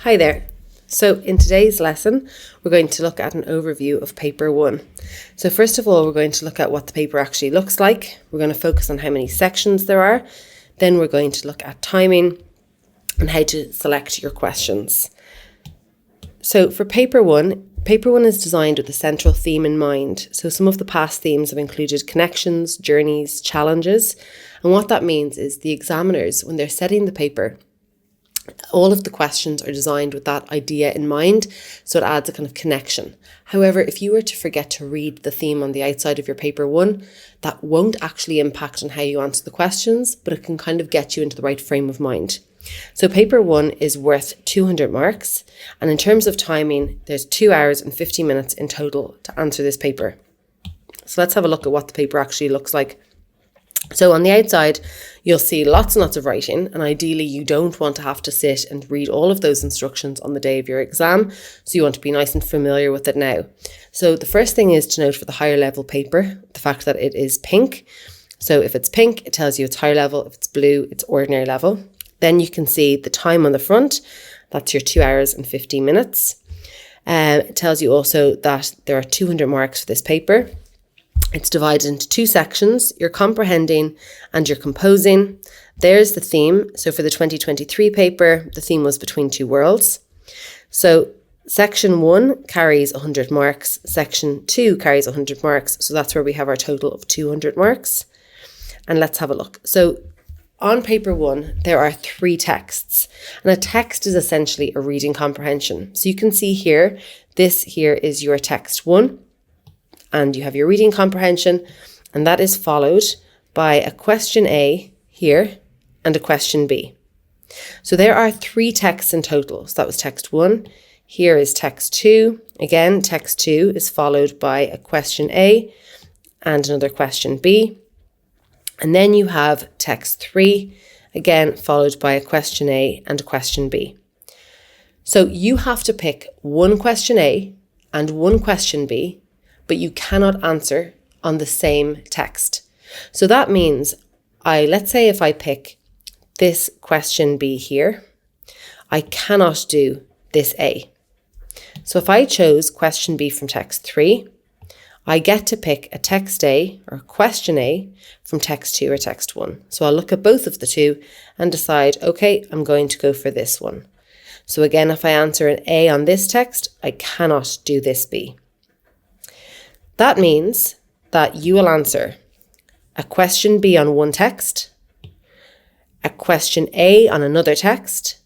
Hi there. So in today's lesson, we're going to look at an overview of paper 1. So first of all, we're going to look at what the paper actually looks like. We're going to focus on how many sections there are. Then we're going to look at timing and how to select your questions. So for paper 1 is designed with a central theme in mind. So some of the past themes have included connections, journeys, challenges. And what that means is the examiners, when they're setting the paper, all of the questions are designed with that idea in mind, so it adds a kind of connection. However, if you were to forget to read the theme on the outside of your paper 1, that won't actually impact on how you answer the questions, but it can kind of get you into the right frame of mind. So paper 1 is worth 200 marks, and in terms of timing, there's 2 hours and 50 minutes in total to answer this paper. So let's have a look at what the paper actually looks like. So on the outside, you'll see lots and lots of writing, and ideally you don't want to have to sit and read all of those instructions on the day of your exam, so you want to be nice and familiar with it now. So the first thing is to note for the higher level paper, the fact that it is pink. So if it's pink, it tells you it's higher level. If it's blue, it's ordinary level. Then you can see the time on the front, that's your 2 hours and 15 minutes. It tells you also that there are 200 marks for this paper. It's divided into 2 sections, your comprehending and your composing. There's the theme. So for the 2023 paper, the theme was between two worlds. So section 1 carries 100 marks, section 2 carries 100 marks. So that's where we have our total of 200 marks. And let's have a look. So on paper 1, there are 3 texts, and a text is essentially a reading comprehension. So you can see here, this here is your text 1. And you have your reading comprehension, and that is followed by a question A here and a question B. So there are 3 texts in total. So that was text 1. Here is text 2. Again, text 2 is followed by a question A and another question B. And then you have text 3, again, followed by a question A and a question B. So you have to pick one question A and one question B, but you cannot answer on the same text. So that means let's say if I pick this question B here, I cannot do this A. So if I chose question B from text 3, I get to pick a text A or question A from text 2 or text 1. So I'll look at both of the 2 and decide, okay, I'm going to go for this one. So again, if I answer an A on this text, I cannot do this B. That means that you will answer a question B on one text, a question A on another text,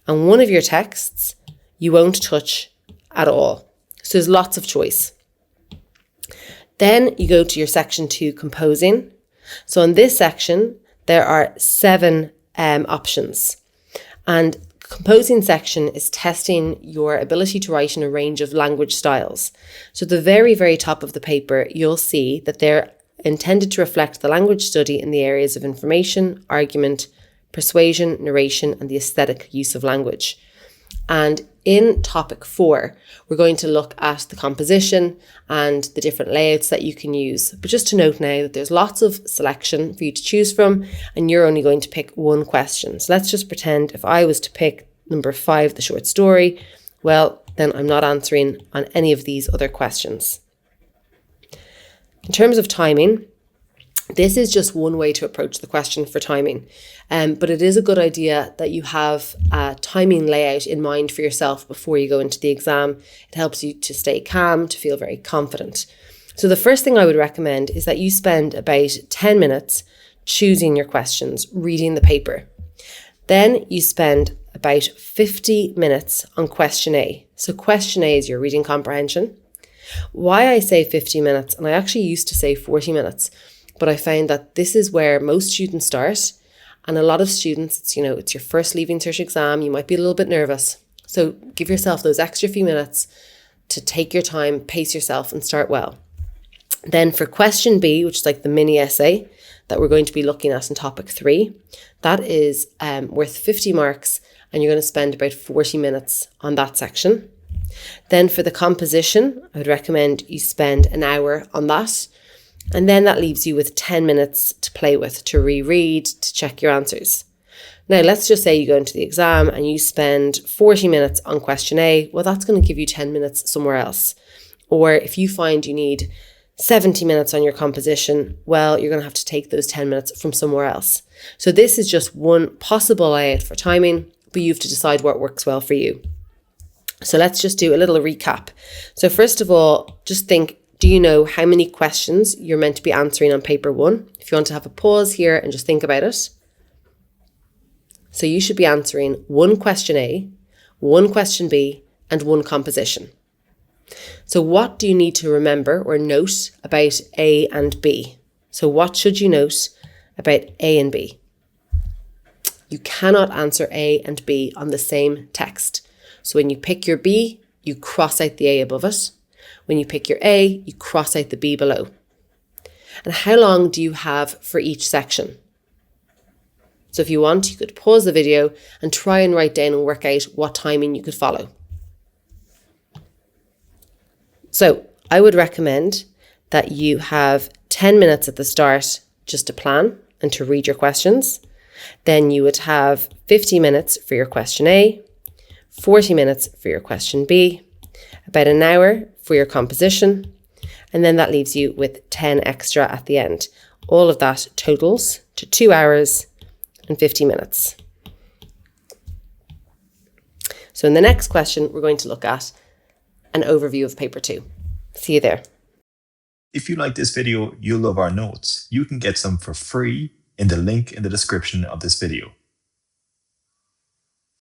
and one of your texts you won't touch at all. So there's lots of choice. Then you go to your section 2, composing. So in this section, there are 7 options. And composing section is testing your ability to write in a range of language styles. So at the very, very top of the paper, you'll see that they're intended to reflect the language study in the areas of information, argument, persuasion, narration, and the aesthetic use of language. And in topic 4, we're going to look at the composition and the different layouts that you can use. But just to note now that there's lots of selection for you to choose from, and you're only going to pick one question. So let's just pretend if I was to pick number 5, the short story, well, then I'm not answering on any of these other questions. In terms of timing, this is just one way to approach the question for timing, but it is a good idea that you have a timing layout in mind for yourself before you go into the exam. It helps you to stay calm, to feel very confident. So the first thing I would recommend is that you spend about 10 minutes choosing your questions, reading the paper. Then you spend about 50 minutes on question A. So question A is your reading comprehension. Why I say 50 minutes, and I actually used to say 40 minutes, but I found that this is where most students start. And a lot of students, it's your first Leaving Cert exam. You might be a little bit nervous. So give yourself those extra few minutes to take your time, pace yourself, and start well. Then for question B, which is like the mini essay that we're going to be looking at in topic 3, that is worth 50 marks, and you're going to spend about 40 minutes on that section. Then for the composition, I would recommend you spend an hour on that. And then that leaves you with 10 minutes to play with, to reread, to check your answers. Now, let's just say you go into the exam and you spend 40 minutes on question A. Well, that's going to give you 10 minutes somewhere else. Or if you find you need 70 minutes on your composition, well, you're going to have to take those 10 minutes from somewhere else. So this is just one possible layout for timing, but you have to decide what works well for you. So let's just do a little recap. So first of all, just think, do you know how many questions you're meant to be answering on paper 1? If you want to have a pause here and just think about it. So you should be answering 1 question A, 1 question B, and 1 composition. So what do you need to remember or note about A and B? So what should you note about A and B? You cannot answer A and B on the same text. So when you pick your B, you cross out the A above it. When you pick your A, you cross out the B below. And how long do you have for each section? So if you want, you could pause the video and try and write down and work out what timing you could follow. So I would recommend that you have 10 minutes at the start just to plan and to read your questions. Then you would have 50 minutes for your question A, 40 minutes for your question B, about an hour for your composition, and then that leaves you with 10 extra at the end. All of that totals to 2 hours and 50 minutes. So in the next question, we're going to look at an overview of paper 2. See you there. If you like this video, you'll love our notes. You can get some for free in the link in the description of this video.